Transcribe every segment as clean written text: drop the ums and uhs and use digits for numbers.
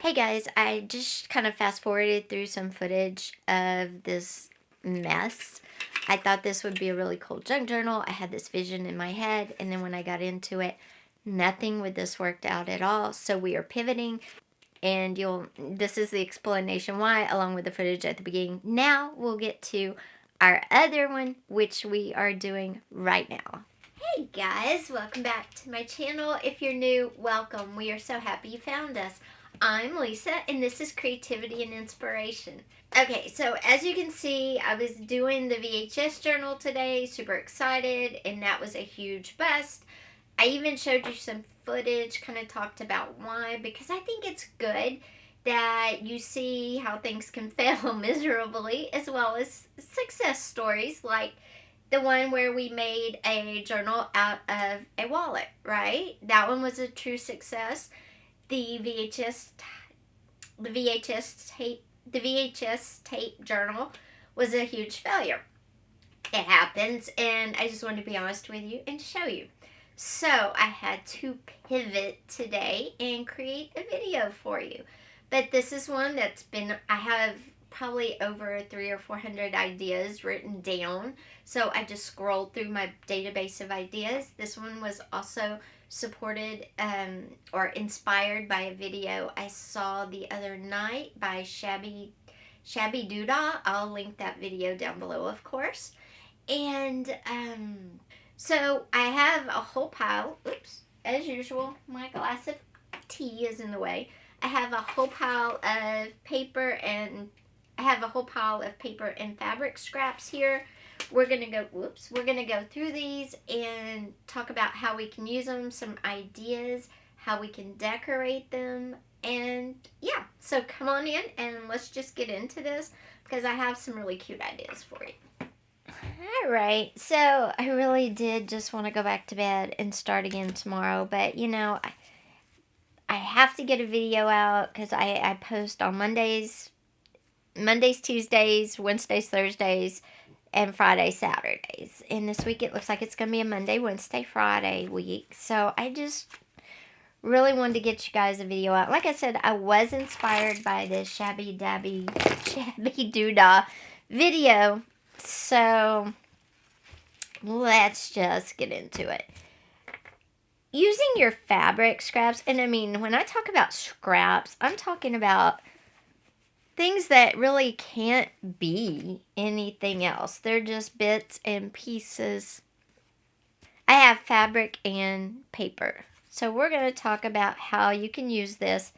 Hey guys, I just kind of fast forwarded through some footage of this mess. I thought this would be a really cool junk journal. I had this vision in my head, and then when I got into it, nothing with this worked out at all. So we are pivoting, and this is the explanation why, along with the footage at the beginning. Now we'll get to our other one, which we are doing right now. Hey guys, welcome back to my channel. If you're new, welcome. We are so happy you found us. I'm Lisa, and this is Creativity and Inspiration. Okay, so as you can see, I was doing the VHS Journal today, super excited, and that was a huge bust. I even showed you some footage, kind of talked about why, because I think it's good that you see how things can fail miserably, as well as success stories like the one where we made a journal out of a wallet, right? That one was a true success. The VHS tape journal was a huge failure. It happens, and I just wanted to be honest with you and show you. So I had to pivot today and create a video for you. But this is one I have probably over 300 or 400 ideas written down. So I just scrolled through my database of ideas. This one was also supported or inspired by a video I saw the other night by Shabby Doodah. I'll link that video down below, of course. And so I have a whole pile. Oops, as usual, my glass of tea is in the way. I have a whole pile of paper and fabric scraps here. We're gonna go through these and talk about how we can use them, some ideas, how we can decorate them, and yeah. So come on in and let's just get into this because I have some really cute ideas for you. Alright, so I really did just want to go back to bed and start again tomorrow, but I have to get a video out because I post on Mondays, Tuesdays, Wednesdays, Thursdays, and Friday, Saturdays. And this week it looks like it's going to be a Monday, Wednesday, Friday week. So I just really wanted to get you guys a video out. Like I said, I was inspired by this Shabby Doodah video. So let's just get into it. Using your fabric scraps, and I mean, when I talk about scraps, I'm talking about things that really can't be anything else. They're just bits and pieces. I have fabric and paper. So we're going to talk about how you can use this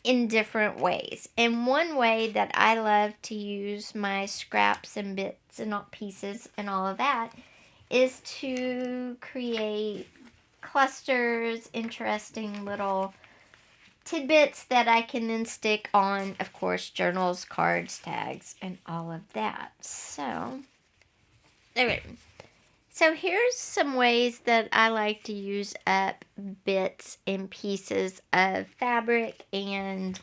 in different ways. And one way that I love to use my scraps and bits and pieces and all of that is to create clusters, interesting little tidbits that I can then stick on, of course, journals, cards, tags, and all of that. So, okay. So here's some ways that I like to use up bits and pieces of fabric and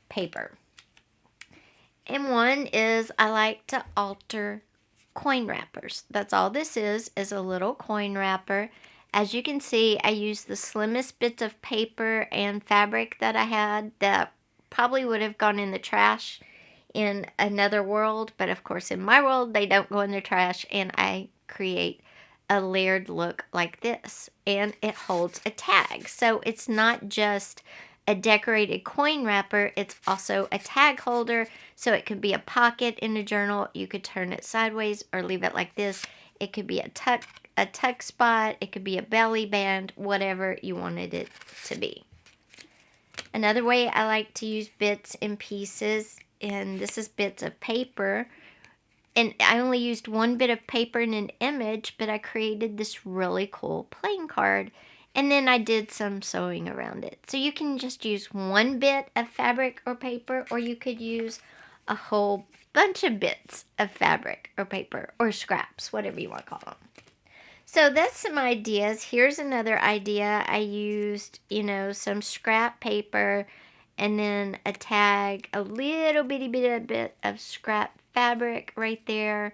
paper. And one is I like to alter coin wrappers. That's all this is a little coin wrapper. As you can see, I used the slimmest bits of paper and fabric that I had that probably would have gone in the trash in another world. But of course, in my world, they don't go in the trash, and I create a layered look like this. And it holds a tag. So it's not just a decorated coin wrapper, it's also a tag holder. So it could be a pocket in a journal. You could turn it sideways or leave it like this. It could be a tuck spot, it could be a belly band, whatever you wanted it to be. Another way I like to use bits and pieces, and this is bits of paper, and I only used one bit of paper in an image, but I created this really cool playing card, and then I did some sewing around it. So you can just use one bit of fabric or paper, or you could use a whole bunch of bits of fabric or paper or scraps, whatever you want to call them. So that's some ideas. Here's another idea. I used, some scrap paper and then a tag, a little bitty bit of scrap fabric right there,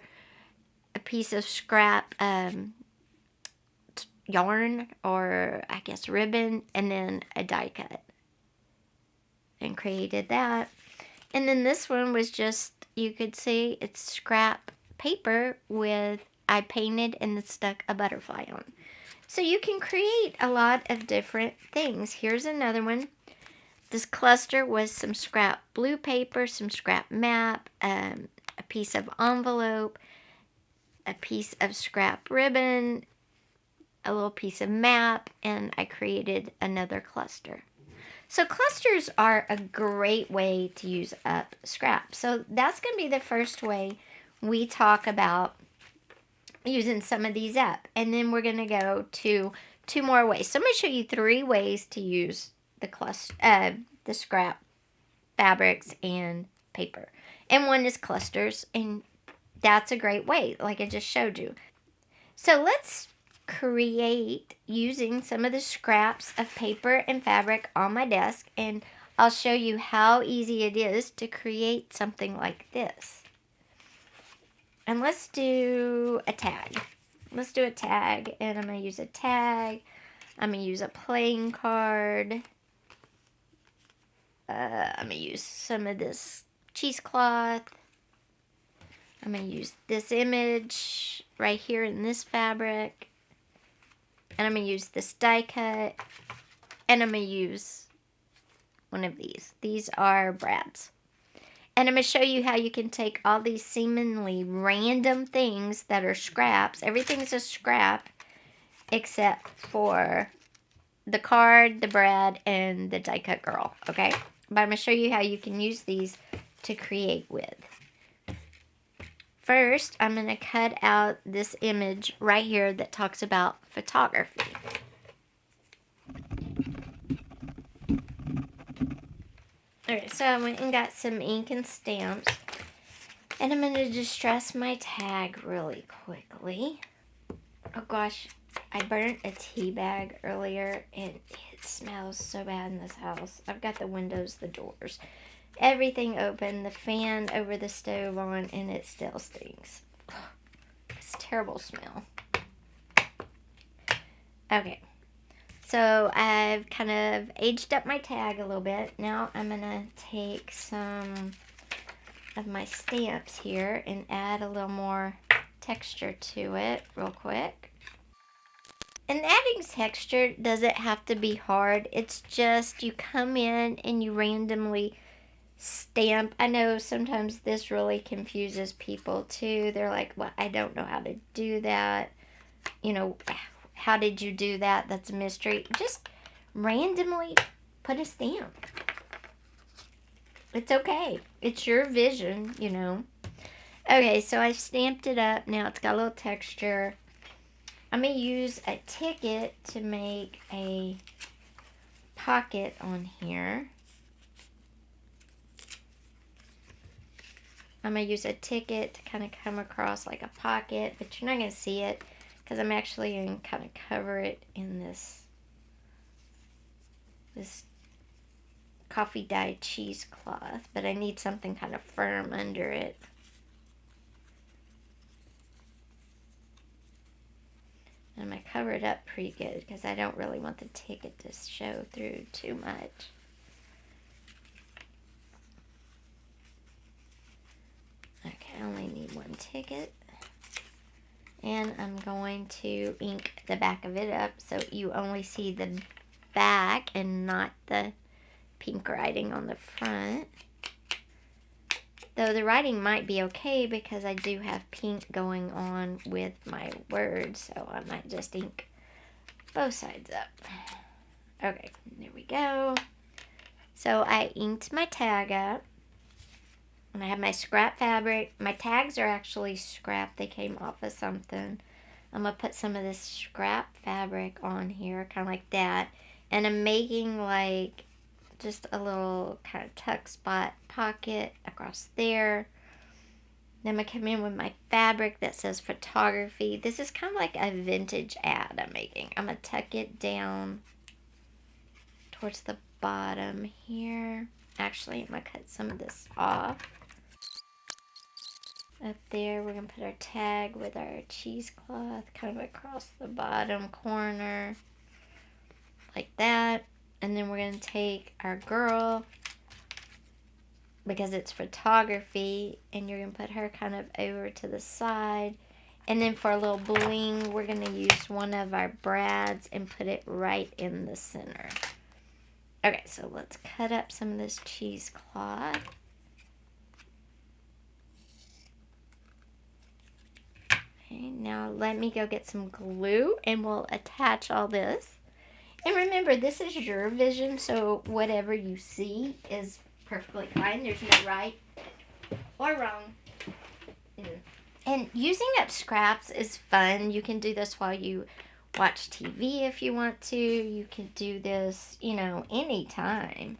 a piece of scrap yarn or I guess ribbon, and then a die cut. and created that. And then this one was just, you could see it's scrap paper with, I painted and then stuck a butterfly on. So you can create a lot of different things. Here's another one. This cluster was some scrap blue paper, some scrap map, a piece of envelope, a piece of scrap ribbon, a little piece of map, and I created another cluster. So clusters are a great way to use up scrap. So that's going to be the first way we talk about using some of these up. And then we're going to go to 2 more ways. So I'm going to show you 3 ways to use the scrap fabrics and paper. And one is clusters, and that's a great way, like I just showed you. So let's create using some of the scraps of paper and fabric on my desk, and I'll show you how easy it is to create something like this. And let's do a tag. Let's do a tag, and I'm going to use a tag. I'm going to use a playing card. I'm going to use some of this cheesecloth. I'm going to use this image right here in this fabric. And I'm going to use this die cut. And I'm going to use one of these. These are brads. And I'm going to show you how you can take all these seemingly random things that are scraps. Everything's a scrap except for the card, the brad, and the die cut girl. Okay? But I'm going to show you how you can use these to create with. First, I'm going to cut out this image right here that talks about photography. Alright, so I went and got some ink and stamps. And I'm going to distress my tag really quickly. Oh gosh, I burnt a tea bag earlier and it smells so bad in this house. I've got the windows, the doors, everything open, the fan over the stove on, and it still stinks. It's a terrible smell. Okay, so I've kind of aged up my tag a little bit. Now I'm going to take some of my stamps here and add a little more texture to it real quick. And adding texture doesn't have to be hard. It's just you come in and you randomly stamp. I know sometimes this really confuses people too. They're like, well, I don't know how to do that. You know, how did you do that? That's a mystery. Just randomly put a stamp. It's okay. It's your vision, you know. Okay, so I stamped it up. Now it's got a little texture. I'm going to use a ticket to make a pocket on here. I'm going to use a ticket to kind of come across like a pocket, but you're not going to see it because I'm actually going to kind of cover it in this coffee dye cheesecloth, but I need something kind of firm under it. I'm going to cover it up pretty good because I don't really want the ticket to show through too much. Okay, I only need 1 ticket. And I'm going to ink the back of it up so you only see the back and not the pink writing on the front. Though the writing might be okay because I do have pink going on with my words, so I might just ink both sides up. Okay, there we go. So I inked my tag up. And I have my scrap fabric. My tags are actually scrap. They came off of something. I'm going to put some of this scrap fabric on here, kind of like that. And I'm making like just a little kind of tuck spot pocket across there. Then I'm going to come in with my fabric that says photography. This is kind of like a vintage ad I'm making. I'm going to tuck it down towards the bottom here. Actually, I'm going to cut some of this off. Up there, we're going to put our tag with our cheesecloth kind of across the bottom corner. Like that. And then we're going to take our girl because it's photography, and you're going to put her kind of over to the side. And then for a little bling, we're going to use one of our brads and put it right in the center. Okay, so let's cut up some of this cheesecloth. Okay, now let me go get some glue and we'll attach all this. And remember, this is your vision, so whatever you see is perfectly fine. There's no right or wrong. And using up scraps is fun. You can do this while you watch TV if you want to. You can do this, anytime.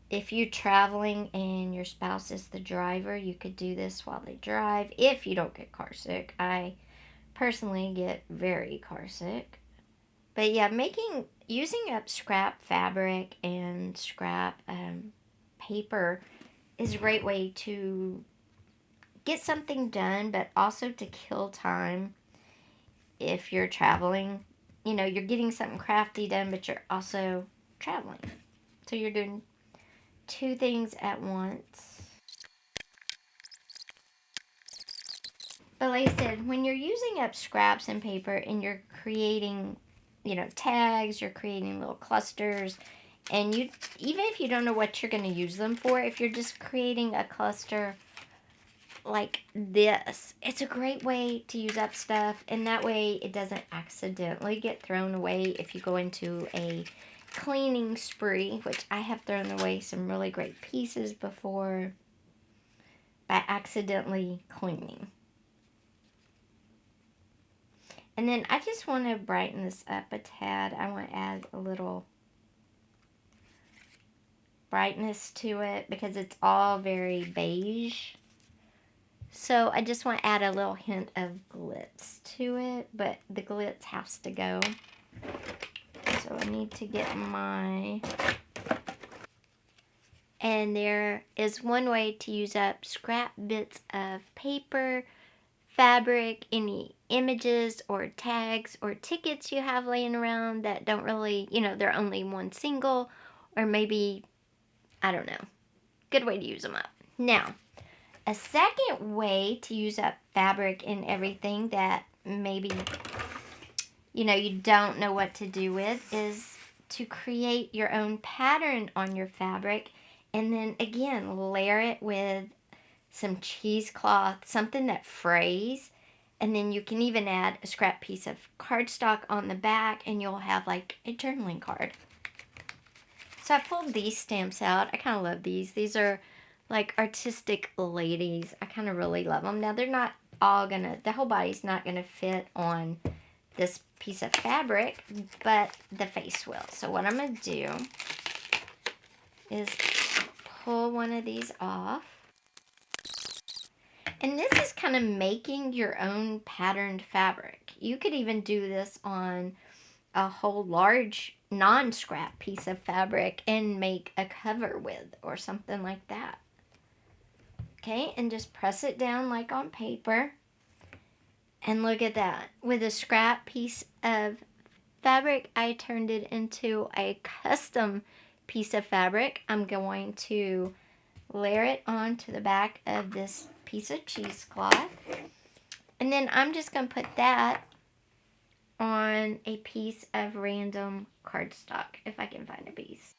If you're traveling and your spouse is the driver, you could do this while they drive if you don't get car sick. I personally get very car sick. But yeah, using up scrap fabric and scrap paper is a great way to get something done, but also to kill time if you're traveling. You're getting something crafty done, but you're also traveling. So you're doing two things at once. But like I said, when you're using up scraps and paper and you're creating, tags, you're creating little clusters, and even if you don't know what you're going to use them for, if you're just creating a cluster like this, it's a great way to use up stuff, and that way it doesn't accidentally get thrown away if you go into a cleaning spree, which I have thrown away some really great pieces before by accidentally cleaning. And then I just want to brighten this up a tad. I want to add a little brightness to it because it's all very beige. So I just want to add a little hint of glitz to it, but the glitz has to go. So I need to get and there is one way to use up scrap bits of paper, fabric, any images or tags or tickets you have laying around that don't really, they're only one single, or maybe, I don't know. Good way to use them up. Now, a second way to use up fabric and everything that maybe, you don't know what to do with is to create your own pattern on your fabric, and then again, layer it with some cheesecloth, something that frays, and then you can even add a scrap piece of cardstock on the back, and you'll have like a journaling card. So I pulled these stamps out. I kind of love these. These are like artistic ladies. I kind of really love them. Now they're not all the whole body's not gonna fit on this piece of fabric, but the face will. So what I'm gonna do is pull one of these off. And this is kind of making your own patterned fabric. You could even do this on a whole large non-scrap piece of fabric and make a cover with or something like that. Okay, and just press it down like on paper. And look at that. With a scrap piece of fabric, I turned it into a custom piece of fabric. I'm going to layer it onto the back of this piece of cheesecloth. And then I'm just going to put that on a piece of random cardstock, if I can find a piece.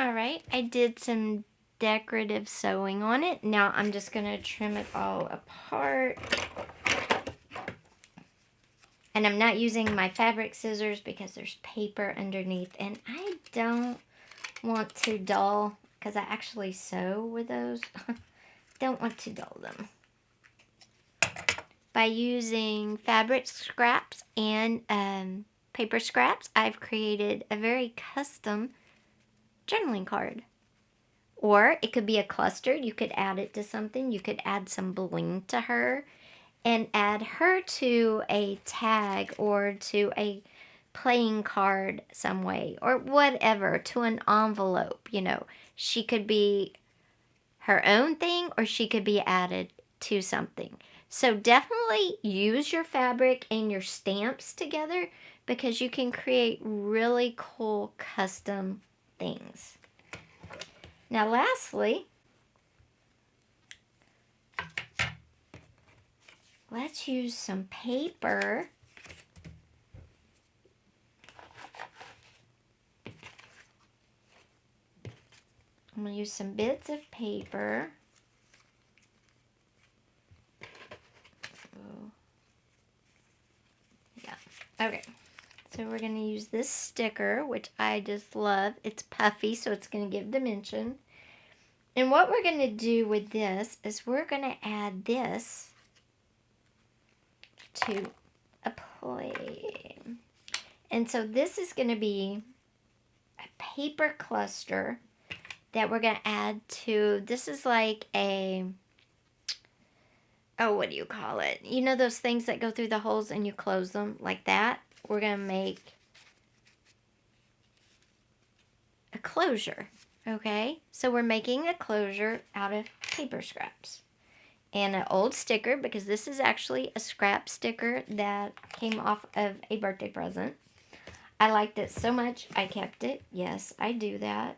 Alright, I did some decorative sewing on it. Now I'm just going to trim it all apart. And I'm not using my fabric scissors because there's paper underneath. And I don't want to dull, because I actually sew with those. Don't want to dull them. By using fabric scraps and paper scraps, I've created a very custom journaling card. Or it could be a cluster. You could add it to something. You could add some bling to her and add her to a tag or to a playing card some way or whatever, to an envelope. She could be her own thing or she could be added to something. So definitely use your fabric and your stamps together because you can create really cool custom things. Now lastly, let's use some paper. I'm going to use some bits of paper. Oh. Yeah. Okay. So we're going to use this sticker, which I just love. It's puffy, so it's going to give dimension. And what we're going to do with this is we're going to add this to a plate. And so this is going to be a paper cluster that we're going to add to, this is like a, oh, what do you call it? You know those things that go through the holes and you close them like that? We're going to make a closure, okay? So we're making a closure out of paper scraps. And an old sticker, because this is actually a scrap sticker that came off of a birthday present. I liked it so much, I kept it. Yes, I do that.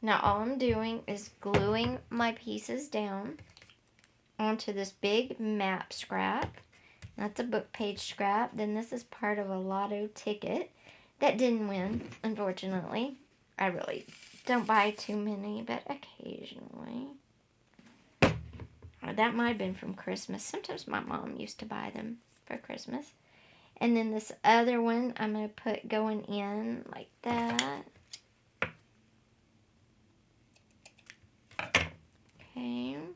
Now all I'm doing is gluing my pieces down onto this big map scrap. That's a book page scrap. Then this is part of a lotto ticket that didn't win, unfortunately. I really don't buy too many, but occasionally. Or that might have been from Christmas. Sometimes my mom used to buy them for Christmas. And then this other one I'm going to put going in like that. Okay. I'm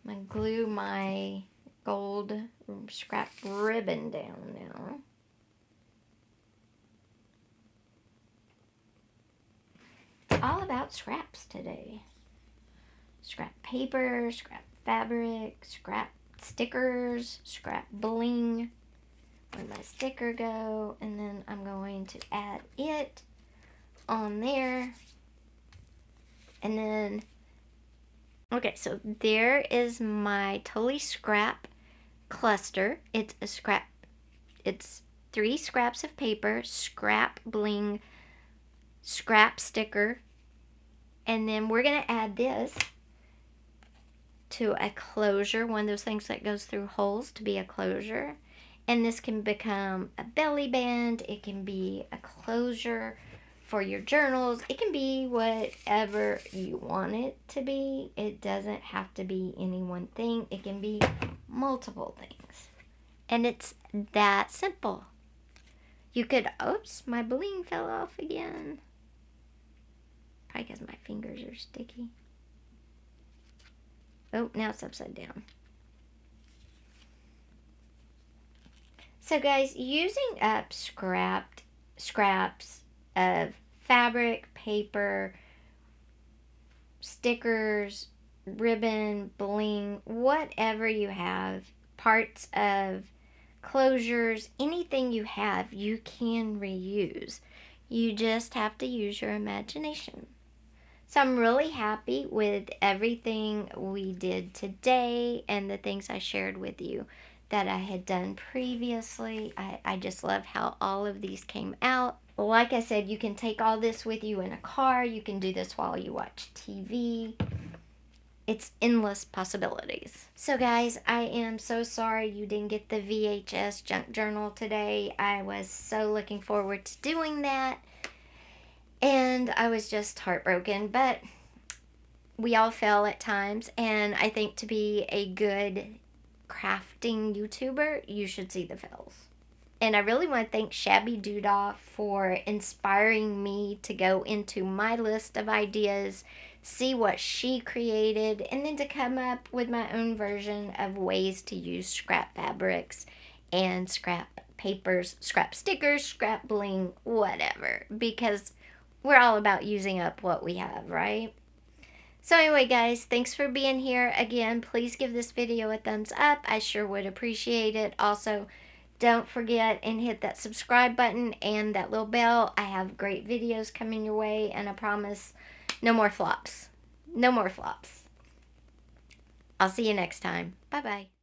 going to glue my gold scrap ribbon down now. It's all about scraps today. Scrap paper, scrap fabric, scrap stickers, scrap bling. Where'd my sticker go? And then I'm going to add it on there. And then, okay, so there is my totally scrap cluster. It's 3 scraps of paper, scrap bling, scrap sticker, and then we're going to add this to a closure, one of those things that goes through holes to be a closure. And this can become a belly band, it can be a closure for your journals, it can be whatever you want it to be. It doesn't have to be any one thing, it can be multiple things. And it's that simple. You could, oops, my bling fell off again. Probably because my fingers are sticky. Oh, now it's upside down. So guys, using up scraps of fabric, paper, stickers, ribbon, bling, whatever you have, parts of closures, anything you have, you can reuse. You just have to use your imagination. So I'm really happy with everything we did today and the things I shared with you that I had done previously. I just love how all of these came out. Like I said, you can take all this with you in a car. You can do this while you watch TV. It's endless possibilities. So guys, I am so sorry you didn't get the VHS junk journal today. I was so looking forward to doing that. And I was just heartbroken, but we all fail at times. And I think to be a good crafting YouTuber, you should see the fails. And I really want to thank Shabby Doodah for inspiring me to go into my list of ideas, see what she created, and then to come up with my own version of ways to use scrap fabrics and scrap papers, scrap stickers, scrap bling, whatever. Because we're all about using up what we have, right? So anyway, guys, thanks for being here. Again, please give this video a thumbs up. I sure would appreciate it. Also, don't forget and hit that subscribe button and that little bell. I have great videos coming your way, and I promise no more flops. No more flops. I'll see you next time. Bye-bye.